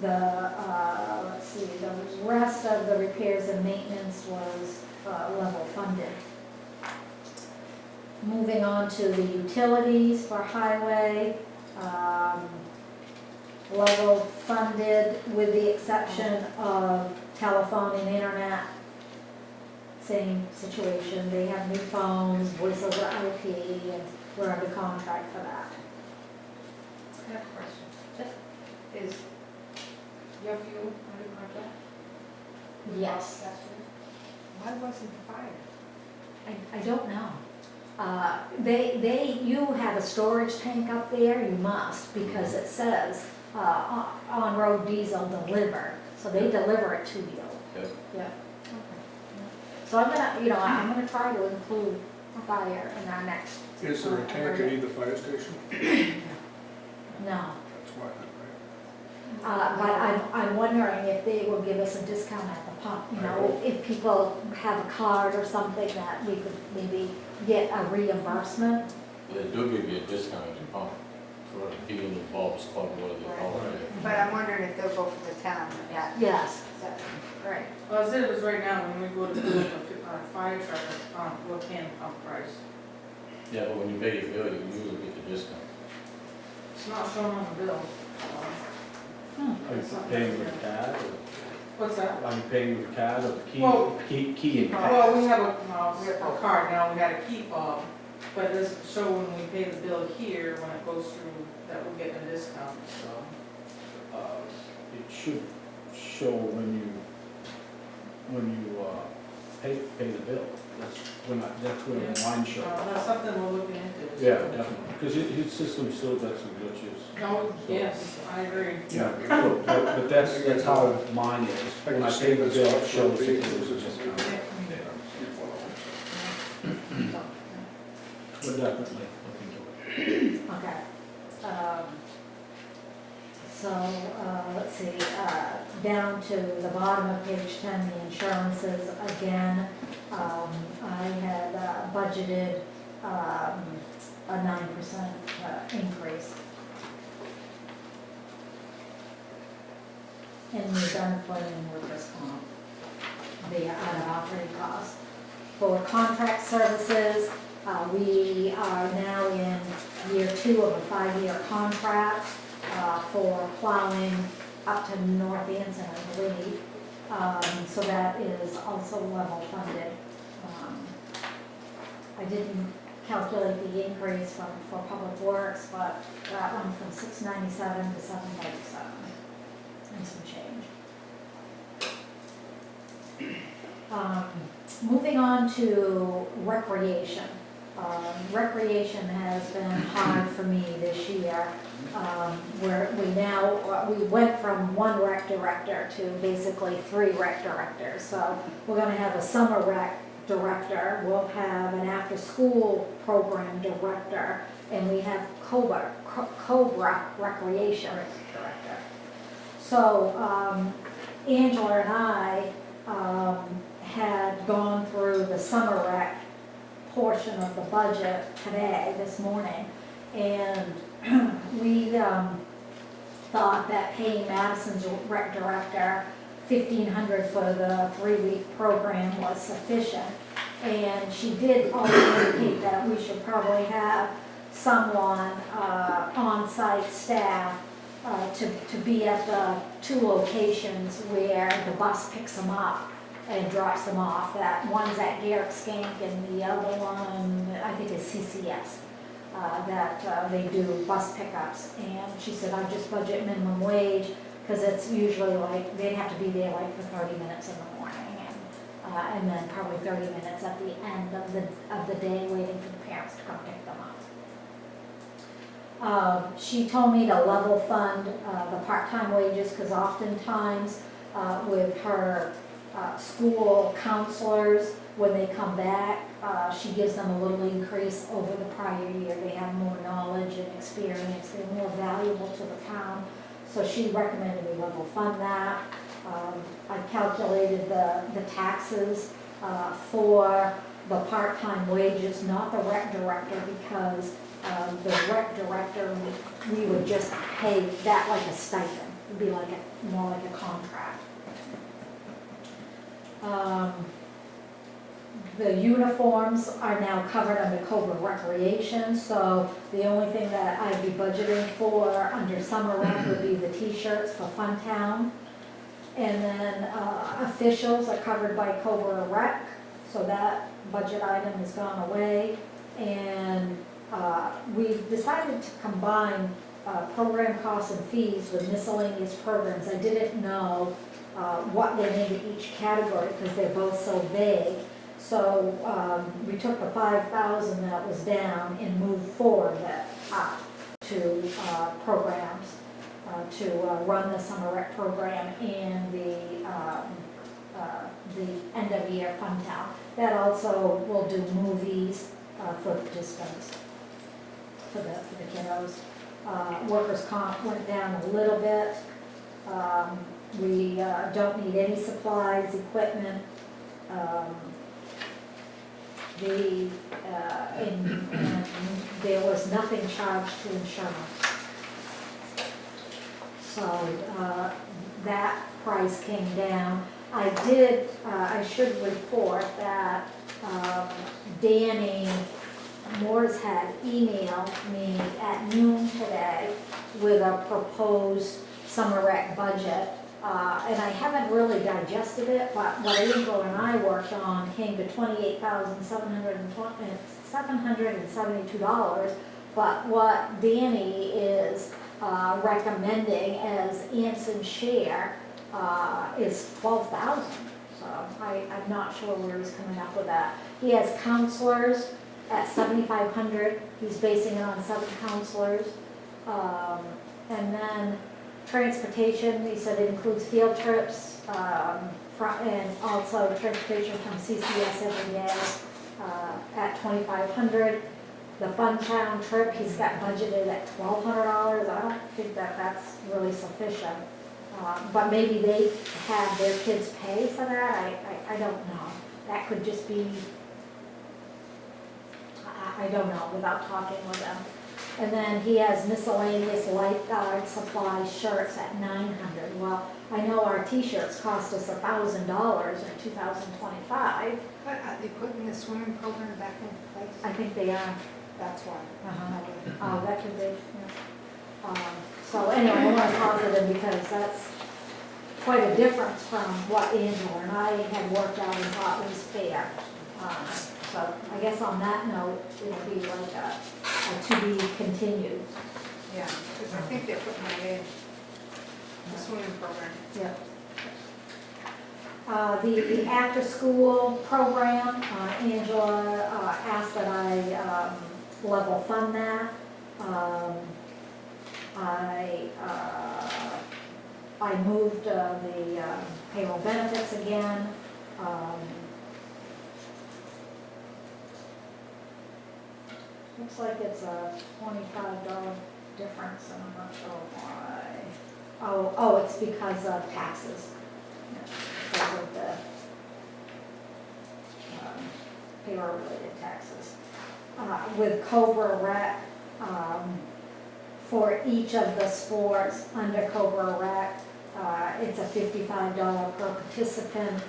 Speaker 6: let's see, the rest of the repairs and maintenance was level funded. Moving on to the utilities for highway, level funded with the exception of telephone and internet. Same situation, they have new phones, voice over IP, and we're under contract for that.
Speaker 4: I have a question. Is your fuel under contract?
Speaker 6: Yes.
Speaker 4: That's right. Why wasn't it fire?
Speaker 6: I don't know. You have a storage tank up there, you must, because it says, on-road diesel delivered. so they deliver it to you.
Speaker 8: Yep.
Speaker 6: Yeah. So I'm gonna, I'm gonna try to include fire in our next.
Speaker 1: Is there a tank at either fire station?
Speaker 6: No.
Speaker 1: That's why, right?
Speaker 6: But I'm wondering if they will give us a discount at the pump, if people have a card or something that we could maybe get a reimbursement.
Speaker 8: They do give you a discount at the pump for heating the bulbs, what do they call it?
Speaker 4: But I'm wondering if they'll go for the town, yeah.
Speaker 6: Yes.
Speaker 4: Right.
Speaker 3: Well, as it is right now, when we go to do a fire truck, we're paying pump price.
Speaker 8: Yeah, but when you pay your bill, you usually get the discount.
Speaker 3: It's not shown on the bill.
Speaker 5: Are you paying with card,
Speaker 3: What's that?
Speaker 5: or are you paying with card or
Speaker 3: Well,
Speaker 5: key in card?
Speaker 3: Well, we have a card now, we got a key fob, but it doesn't show when we pay the bill here, when it goes through, that we're getting a discount, so.
Speaker 5: It should show when you pay the bill. That's when the line shows.
Speaker 3: That's something we're looking into.
Speaker 5: Yeah, definitely, because his system still got some glitches.
Speaker 3: No, yes, I agree.
Speaker 5: Yeah, but that's how mine is. When I pay the bill, it shows that there's a discount. We're definitely looking into it.
Speaker 6: Okay. Let's see, down to the bottom of page 10, the insurances, again, I had budgeted a 9% increase. And we've done put in workers' comp, the out of operating costs. For contract services, we are now in year 2 of a 5-year contract for plowing up to North Anson, I believe. So that is also level funded. I didn't calculate the increase for public works, but that went from 697 to 737 and some change. Moving on to recreation. Recreation has been hard for me this year. Where we went from 1 rec director to basically 3 rec directors. So we're gonna have a summer rec director, we'll have an after-school program director, and we have Cobra recreation director. So Angela and I had gone through the summer rec portion of the budget today, this morning, and we thought that paying Madison's rec director $1,500 for the 3-week program was sufficient. And she did also indicate that we should probably have someone on-site staff to be at the 2 locations where the bus picks them up and drops them off. That one's at Garrick Skank and the other one, I think, is CCS. That they do bus pickups. And she said, I just budget minimum wage, because it's usually like, they'd have to be there like for 30 minutes in the morning, and then probably 30 minutes at the end of the day waiting for the parents to come pick them up. She told me to level fund the part-time wages, because oftentimes with her school counselors, when they come back, she gives them a little increase over the prior year. They have more knowledge and experience, they're more valuable to the town. So she recommended we level fund that. I calculated the taxes for the part-time wages, not the rec director, because the rec director, we would just pay that like a stipend. It'd be like more like a contract. The uniforms are now covered under Cobra Recreation, so the only thing that I'd be budgeting for under summer rec would be the t-shirts for Funtown. And then officials are covered by Cobra Rec, so that budget item has gone away. And we've decided to combine program costs and fees with miscellaneous programs. I didn't know what they named each category because they're both so vague. So we took the 5,000 that was down and moved 4 of it up to programs. to run the summer rec program and the end of year fun town. That also will do movies for participants, for the kiddos. Workers' comp went down a little bit. We don't need any supplies, equipment. And there was nothing charged to insurance. So that price came down. I should report that Danny Moore's had emailed me at noon today with a proposed summer rec budget. And I haven't really digested it, but what Angela and I worked on came to $28,772. But what Danny is recommending as Anson's share is $12,000. So I'm not sure where he's coming up with that. He has counselors at $7,500. He's basing it on 7 counselors. And then transportation, he said it includes field trips, and also transportation from CCS every day at $2,500. The fun town trip, he's got budgeted at $1,200. I don't think that that's really sufficient. But maybe they have their kids pay for that, I don't know. That could just be, I don't know, without talking with them. And then he has miscellaneous lifeguard supplies, shirts at $900. Well, I know our t-shirts cost us $1,000 in 2025.
Speaker 4: But are they putting the swimming program back in place?
Speaker 6: I think they are.
Speaker 4: That's why.
Speaker 6: Oh, that could be, yeah. So anyway, I want to talk to them because that's quite a difference from what Angela and I had worked out and thought was fair. So I guess on that note, it'll be like a to be continued.
Speaker 4: Yeah, because I think they're putting it in the swimming program.
Speaker 6: Yeah. The after-school program, Angela asked that I level fund that. I moved the payroll benefits again. Looks like it's a $25 difference, and I'm not sure why. Oh, it's because of taxes. Because of the payroll-related taxes. With Cobra Rec, for each of the sports under Cobra Rec, it's a $55 per participant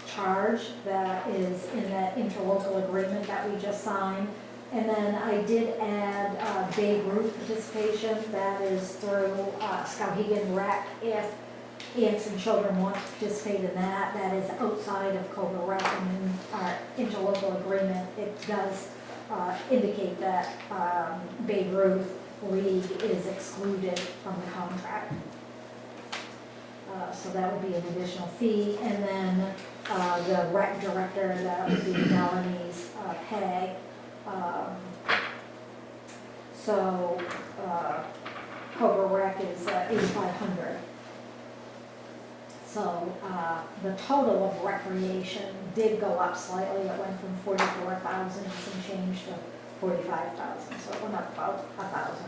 Speaker 6: charge that is in that interlocal agreement that we just signed. And then I did add Babe Ruth participation, that is through Skowhegan Rec. If Anson children want to participate in that, that is outside of Cobra Rec, and in our interlocal agreement, it does indicate that Babe Ruth League is excluded from the contract. So that would be an additional fee. And then the rec director, that would be Melanie's pay. So Cobra Rec is $8,500. So the total of recreation did go up slightly. It went from 44,000 and some change to 45,000. So it went up about $1,000.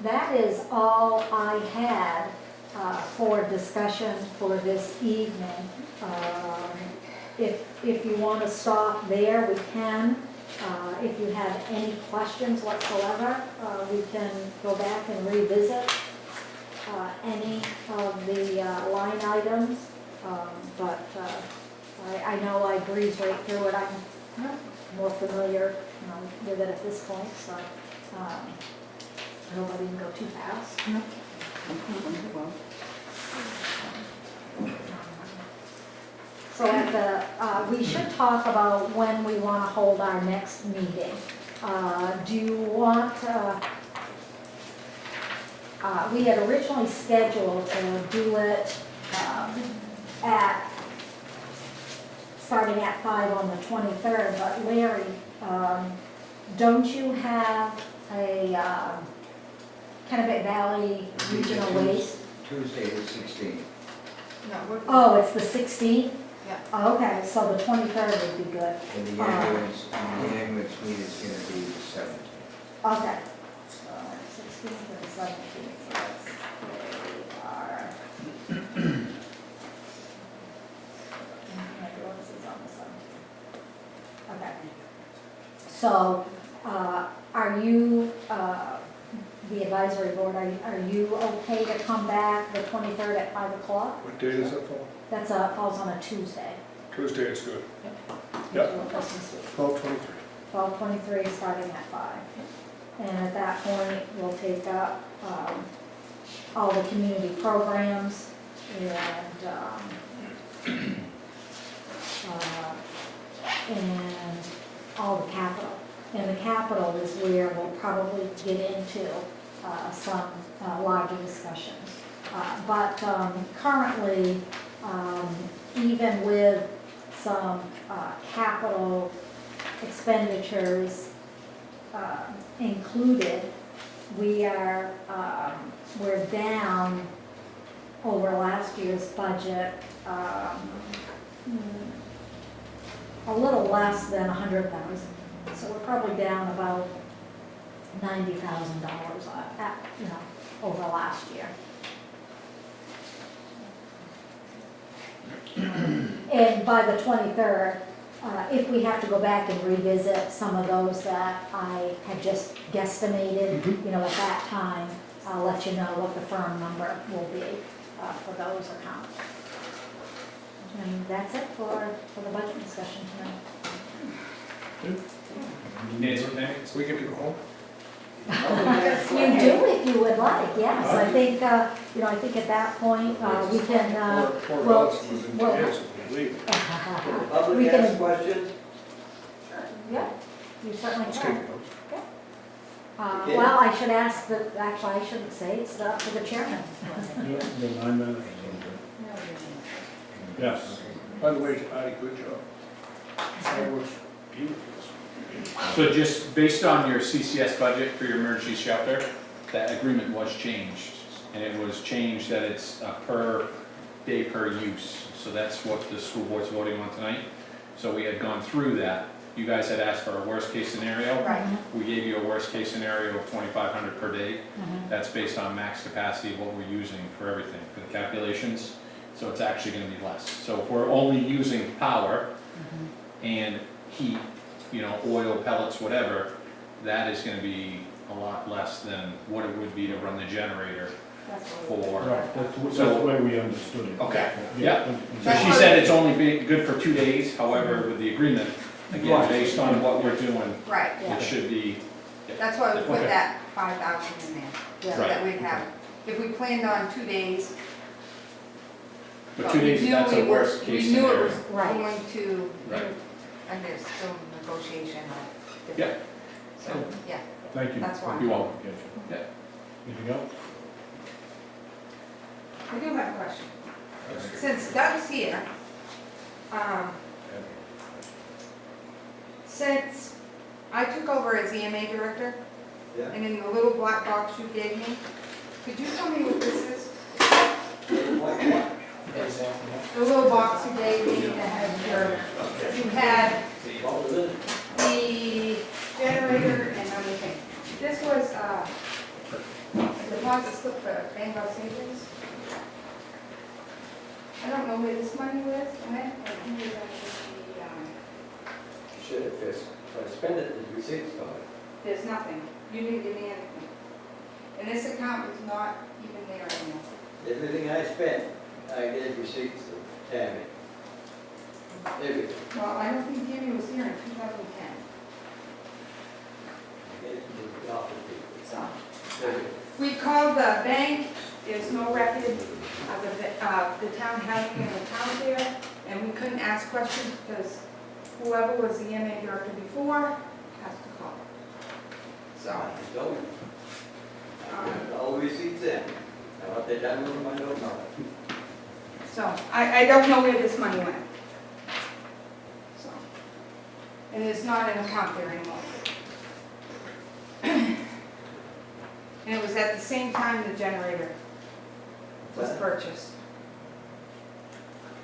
Speaker 6: That is all I had for discussion for this evening. If you want to stop there, we can. If you have any questions whatsoever, we can go back and revisit any of the line items. But I know I breezed right through it. I'm more familiar with it at this point, so I hope I didn't go too fast. So we should talk about when we want to hold our next meeting. Do you want, we had originally scheduled to do it starting at 5 on the 23rd, but Larry don't you have a Kennebec Valley Regional Waste?
Speaker 9: Tuesday the 16th.
Speaker 4: No, we're.
Speaker 6: Oh, it's the 16th?
Speaker 4: Yeah.
Speaker 6: Okay, so the 23rd would be good.
Speaker 9: And the ambulance meet is gonna be the 17th.
Speaker 6: Okay. So 16th and 17th, so that's, they are. My office is on the 17th. Okay. So, are you, the advisory board, are you okay to come back the 23rd at 5 o'clock?
Speaker 1: What day does that fall?
Speaker 6: That's, falls on a Tuesday.
Speaker 1: Tuesday is good.
Speaker 6: Yep.
Speaker 1: Yep.
Speaker 6: Christmas week.
Speaker 1: 12:23.
Speaker 6: 12:23, starting at 5. And at that point, we'll take up all the community programs and all the capital. And the capital is where we'll probably get into some larger discussions. But currently, even with some capital expenditures included, we're down over last year's budget a little less than 100,000. So we're probably down about $90,000 over last year. And by the 23rd, if we have to go back and revisit some of those that I had just guesstimated, at that time, I'll let you know what the firm number will be for those accounts. And that's it for the budget discussion tonight.
Speaker 5: Nancy,
Speaker 1: So we get to go home?
Speaker 6: You do if you would like, yes. I think, I think at that point, we can,
Speaker 1: Poor
Speaker 6: well,
Speaker 1: Alice was in
Speaker 6: well-
Speaker 1: tears when we leave.
Speaker 6: we
Speaker 7: Public
Speaker 6: can-
Speaker 7: ask questions?
Speaker 6: yeah, you certainly
Speaker 1: Let's
Speaker 6: can.
Speaker 1: take those.
Speaker 7: Okay.
Speaker 6: Well, I should ask actually, I shouldn't say, it's up to the chairman.
Speaker 5: the 9 minutes. Yes.
Speaker 1: By the way, Patty, good job. That was beautiful.
Speaker 10: So just based on your CCS budget for your emergency shelter, that agreement was changed. And it was changed that it's per day per use. So that's what the school board's voting on tonight. So we had gone through that. You guys had asked for a worst case scenario.
Speaker 6: Right.
Speaker 10: We gave you a worst case scenario of 2,500 per day.
Speaker 6: Mhm.
Speaker 10: That's based on max capacity of what we're using for everything, for the calculations. So it's actually gonna be less. So if we're only using power and heat, oil, pellets, whatever, that is gonna be a lot less than what it would be to run the generator
Speaker 6: That's what
Speaker 10: for.
Speaker 5: Right, that's
Speaker 10: So-
Speaker 5: the way we understood it.
Speaker 10: Okay,
Speaker 5: Yeah.
Speaker 10: So she said it's only good for 2 days, however, with the agreement, again, based on what we're doing,
Speaker 4: Right,
Speaker 6: Yeah.
Speaker 10: it should be,
Speaker 4: that's why we put
Speaker 10: Okay.
Speaker 4: that 5,000 in there,
Speaker 6: Yeah.
Speaker 4: so
Speaker 10: Right.
Speaker 4: that we'd have, if we planned on 2 days.
Speaker 10: but
Speaker 4: but
Speaker 10: 2
Speaker 4: we
Speaker 10: days,
Speaker 4: knew
Speaker 10: that's
Speaker 4: we
Speaker 10: a
Speaker 4: were-
Speaker 10: worst case
Speaker 4: We knew it
Speaker 10: scenario.
Speaker 4: was
Speaker 6: Right.
Speaker 4: going to,
Speaker 10: Right.
Speaker 4: and there's still negotiation on
Speaker 10: Yeah.
Speaker 4: different. So, yeah,
Speaker 5: Thank you.
Speaker 4: that's why.
Speaker 10: You won't.
Speaker 5: Yeah.
Speaker 10: Yeah.
Speaker 5: Anything else?
Speaker 4: I do have a question. Since Doug's here, since I took over as EMA director,
Speaker 7: Yeah.
Speaker 4: and in the little black box you gave me, could you tell me what this is? The little box you gave me that had you had
Speaker 7: What was it?
Speaker 4: the generator and everything. This was, a deposit slip for Bangor savings. I don't know where this money was, went, but I knew that was
Speaker 7: Should have, if I spend it, the receipts on it.
Speaker 4: there's nothing. You didn't give me anything. And this account is not even there anymore.
Speaker 7: Everything I spent, I gave receipts to Tammy. Everything.
Speaker 4: Well, I don't think Tammy was here in 2010,
Speaker 7: I gave it to the office people.
Speaker 4: so.
Speaker 7: Everything.
Speaker 4: We called the bank, there's no record of the town having an account there, and we couldn't ask questions because whoever was the EMA director before has to call. So,
Speaker 7: I just told you. I got all the receipts in. Now what they done with them, I don't know.
Speaker 4: so I don't know where this money went. So, and there's not an account there anymore. And it was at the same time the generator was purchased.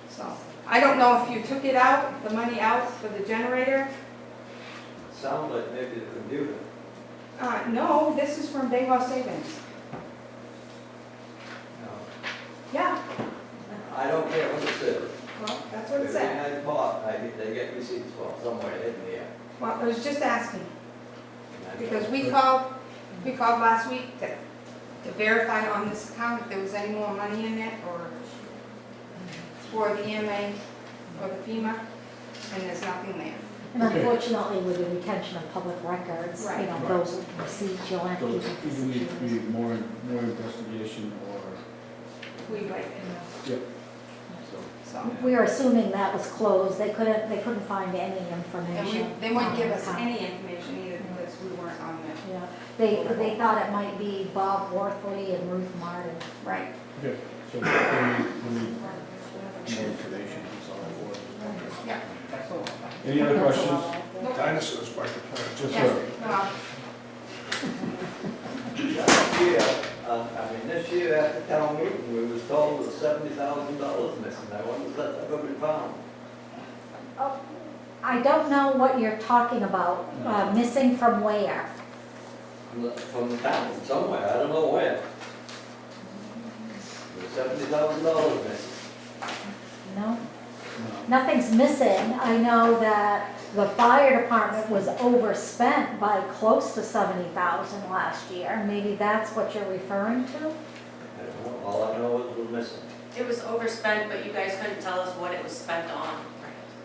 Speaker 4: So, I don't know if you took it out, the money out for the generator.
Speaker 7: Sounds like maybe the computer.
Speaker 4: No, this is from Bengal Savings.
Speaker 7: No.
Speaker 4: Yeah,
Speaker 7: I don't care what it says.
Speaker 4: well, that's what it said.
Speaker 7: Everything I bought, they get receipts for somewhere hidden here.
Speaker 4: Well, I was just asking, because we called last week to verify on this account if there was any more money in it, or for the EMA or the FEMA, and there's nothing there.
Speaker 6: And unfortunately, with the retention of public records, you know,
Speaker 5: Right.
Speaker 6: those receipts, you'll have
Speaker 5: So
Speaker 6: to
Speaker 5: either
Speaker 6: keep
Speaker 5: need to be more investigation or,
Speaker 4: We like it,
Speaker 5: yep, so.
Speaker 4: so.
Speaker 6: We are assuming that was closed, they couldn't find any
Speaker 4: And
Speaker 6: information.
Speaker 4: they wouldn't give
Speaker 6: on
Speaker 4: us
Speaker 6: the account.
Speaker 4: any information either because we weren't on there.
Speaker 6: Yeah, they thought it might be Bob Worthley and Ruth Martin.
Speaker 4: Right.
Speaker 5: Okay, so we need more information, that's all I want.
Speaker 4: Yeah.
Speaker 5: Any other questions?
Speaker 1: Dinosaurs by the time.
Speaker 5: Yes,
Speaker 4: Yeah.
Speaker 5: sir.
Speaker 4: Well,
Speaker 7: Last year, this year after town meeting, we was told there was $70,000 missing. I wonder if that's ever been found.
Speaker 6: I don't know what you're talking about, missing from where?
Speaker 7: From the town, somewhere, I don't know where. There's $70,000 missing.
Speaker 6: No? Nothing's missing. I know that the fire department was overspent by close to 70,000 last year. Maybe that's what you're referring to?
Speaker 7: I don't know, all I know is we're missing.
Speaker 11: It was overspent, but you guys couldn't tell us what it was spent on.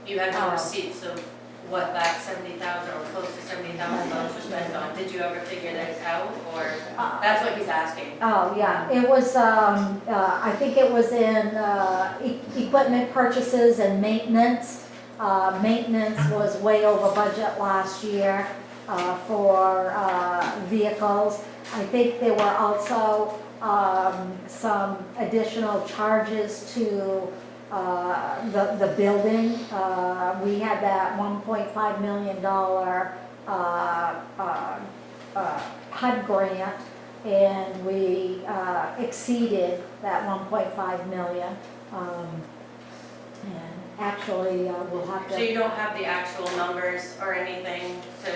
Speaker 11: You had no
Speaker 6: Oh.
Speaker 11: receipts of what that 70,000 or close to $70,000 was spent on. Did you ever figure that out, or that's what he's asking?
Speaker 6: Oh, yeah, it was, I think it was in equipment purchases and maintenance. Maintenance was way over budget last year for vehicles. I think there were also some additional charges to the building. We had that $1.5 million HUD grant, and we exceeded that 1.5 million. And actually, we'll have
Speaker 11: So
Speaker 6: to.
Speaker 11: you don't have the actual numbers or anything to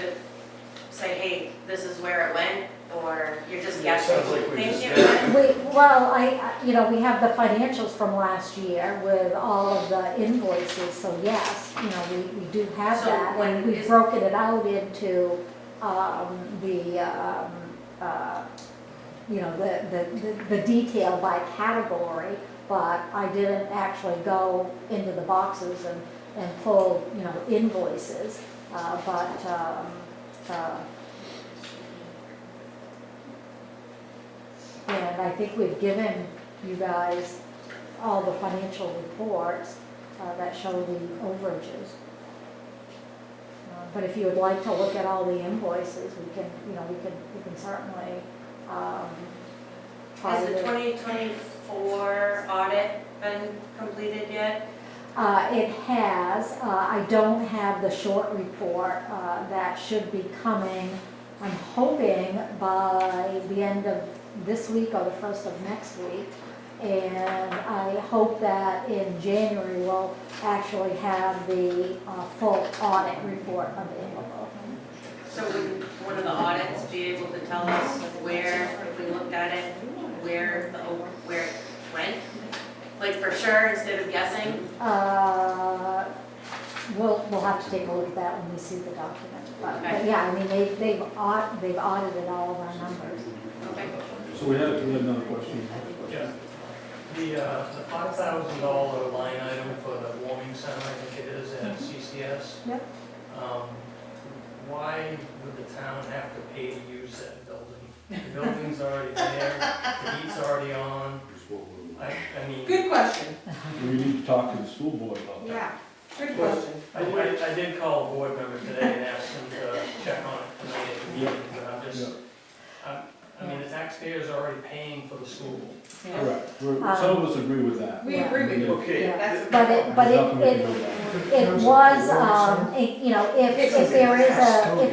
Speaker 11: say, hey, this is where it went, or you're just
Speaker 1: Yeah, it
Speaker 11: guessing
Speaker 1: sounds
Speaker 11: who
Speaker 1: like we
Speaker 11: thinks
Speaker 1: just
Speaker 11: it went?
Speaker 6: Well, we have the financials from last year with all of the invoices, so yes, we do have
Speaker 11: So
Speaker 6: that.
Speaker 11: when
Speaker 6: And we've
Speaker 11: is-
Speaker 6: broken it out into, the detail by category, but I didn't actually go into the boxes and pull, invoices, and I think we've given you guys all the financial reports that show the overages. But if you would like to look at all the invoices, we can certainly try
Speaker 11: Has
Speaker 6: to.
Speaker 11: the 2024 audit been completed yet?
Speaker 6: It has. I don't have the short report. That should be coming, I'm hoping, by the end of this week or the first of next week. And I hope that in January we'll actually have the full audit report available.
Speaker 11: So would one of the audits be able to tell us where, if we looked at it, where it went? Like for sure, instead of guessing?
Speaker 6: We'll have to take a look at that when we see the document. But
Speaker 11: Okay.
Speaker 6: yeah, I mean, they've audited all of our numbers.
Speaker 11: Okay.
Speaker 5: So we had another question.
Speaker 12: Yeah. The $5,000 line item for the warming center, I think it is, at CCS.
Speaker 6: Yep.
Speaker 12: Why would the town have to pay to use that building? The building's already there, the heat's already on. I mean,
Speaker 3: Good question.
Speaker 5: We need to talk to the school board about that.
Speaker 4: Yeah.
Speaker 3: Good question.
Speaker 12: I did call a board member today and ask him to check on it tonight at the meeting, but I'm just, I mean, the taxpayers are already paying for the school.
Speaker 5: Correct, some of us agree with that.
Speaker 3: We agree with you.
Speaker 7: Okay.
Speaker 6: Yeah. But it was, you know, if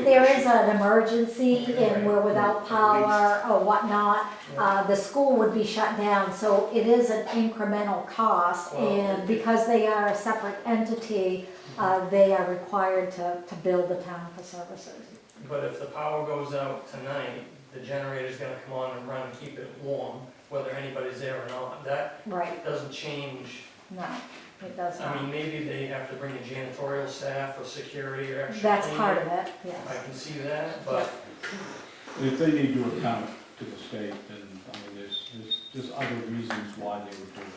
Speaker 6: there is an emergency and we're without power or whatnot, the school would be shut down, so it is an incremental cost, and because they are a separate entity, they are required to bill the town for services.
Speaker 12: But if the power goes out tonight, the generator's gonna come on and run and keep it warm, whether anybody's there or not. That
Speaker 6: Right,
Speaker 12: doesn't change.
Speaker 6: no, it does
Speaker 12: I mean,
Speaker 6: not.
Speaker 12: maybe they have to bring in janitorial staff or security or extra
Speaker 6: That's part
Speaker 12: cleaning.
Speaker 6: of it, yes.
Speaker 12: I can see that, but
Speaker 5: If they need to account to the state, then, I mean, there's other reasons why they would do it.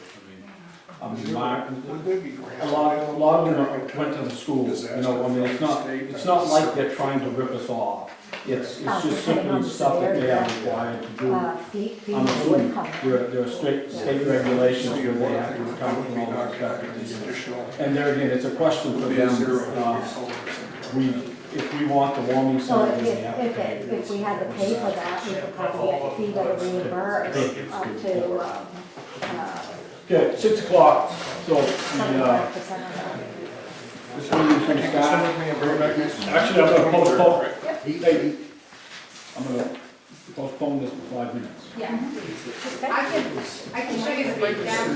Speaker 5: I mean, Mark,
Speaker 1: Would there be grants?
Speaker 5: a lot of them went to the school, you know, I mean, it's not like they're trying to rip us off. It's just simply stuff that they are required to do. I'm assuming there are state regulations where they have to account for all the stuff that they do. And there again, it's a question for them. If we want the warming
Speaker 6: So
Speaker 5: center, then we have to pay.
Speaker 6: if we had to pay for that, we could probably get the fee that reimbursed up to,
Speaker 5: Okay, 6 o'clock, so the,
Speaker 6: 75% of that.
Speaker 5: this meeting's gonna
Speaker 1: Send
Speaker 5: start.
Speaker 1: with me and bring it back next.
Speaker 5: Actually, I'm gonna postpone, hey, I'm gonna postpone this for 5 minutes.
Speaker 4: Yeah. I can show you the breakdown.